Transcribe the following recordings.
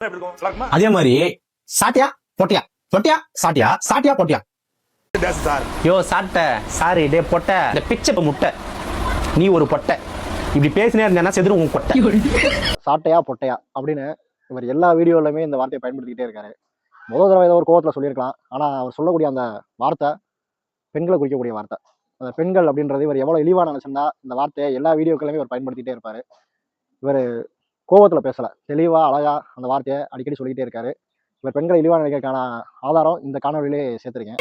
அதே மாதிரி சாட்டியா பொட்டியா பொட்டியா சாட்டியா சாட்டியா பொட்டியா யோ சாட்ட சாரி டே பொட்டை இந்த பிச்சை முட்டை நீ ஒரு பொட்டை இப்படி பேசினே இருந்தா செதுரு உன் கொட்டை சாட்டையா பொட்டையா அப்படின்னு இவர் எல்லா வீடியோலையுமே இந்த வார்த்தையை பயன்படுத்திக்கிட்டே இருக்காரு. முதல் தடவை ஏதோ ஒரு கோவத்தில் சொல்லியிருக்கலாம். ஆனால் அவர் சொல்லக்கூடிய அந்த வார்த்தை பெண்களை குறிக்கக்கூடிய வார்த்தை. அந்த பெண்கள் அப்படின்றது இவர் எவ்வளோ இழிவாக நினச்சிருந்தா இந்த வார்த்தையை எல்லா வீடியோக்களுமே இவர் பயன்படுத்திகிட்டே இருப்பார். இவர் கோவத்தில் பேசலை, தெளிவாக அழகாக அந்த வார்த்தையை அடிக்கடி சொல்லிக்கிட்டே இருக்காரு. இவர் பெண்களை இழிவாக நினைக்கிறதுக்கான ஆதாரம் இந்த காணொலியிலே சேர்த்துருக்கேன்.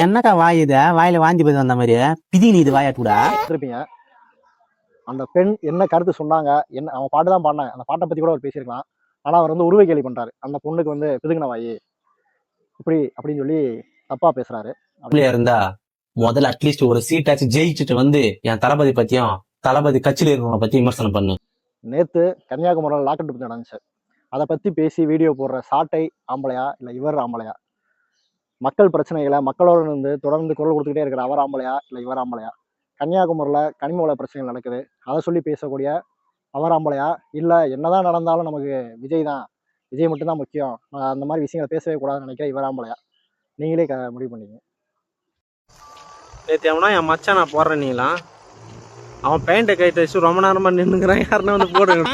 என்னக்கா வாய் இது வாயில வாந்தி போய் வந்த மாதிரி பிதி நீ இது வாயாட்டூடா இருப்பீங்க. அந்த பெண் என்ன கருத்து சொன்னாங்க, என்ன அவன் பாட்டு தான் பாடினாங்க, அந்த பாட்டை பற்றி கூட அவர் பேசியிருக்கலாம். ஆனால் அவர் வந்து உருவ கேலி பண்ணுறாரு. அந்த பொண்ணுக்கு வந்து பிதுங்கின வாயி இப்படி அப்படின்னு சொல்லி தப்பா பேசுறாரு. அப்படியே இருந்தா முதல்ல அட்லீஸ்ட் ஒரு சீட்டாச்சும் ஜெயிச்சுட்டு வந்து என் தளபதி பத்தியும் தளபதி கட்சியில இருக்கிறவங்க பத்தி விமர்சனம் பண்ணு. நேற்று கன்னியாகுமரியில் லாக்கெட் பற்றி நடந்துச்சு. அதை பற்றி பேசி வீடியோ போடுற சாட்டை ஆம்பளையா இல்லை இவர் ஆம்பளையா? மக்கள் பிரச்சனைகளை மக்களோட இருந்து தொடர்ந்து குரல் கொடுத்துக்கிட்டே இருக்கிற அவர் ஆம்பளையா இல்லை இவர் ஆம்பளையா? கன்னியாகுமரியில் கனிம வள பிரச்சனைகள் நடக்குது, அதை சொல்லி பேசக்கூடிய அவர் ஆம்பளையா? இல்லை என்னதான் நடந்தாலும் நமக்கு விஜய் தான், விஜய் மட்டும்தான் முக்கியம், அந்த மாதிரி விஷயங்களை பேசவே கூடாதுன்னு நினைக்கிற இவர் ஆம்பளையா? நீங்களே முடிவு பண்ணீங்க. நேற்று எவனா என் மச்சான் நான் போடுறேன் நீலாம் அவன் பெயிண்ட்டை கைட்டு வச்சு ரொம்ப நேரமா நின்னுங்கிறான் யாருன்னா வந்து போடுங்க.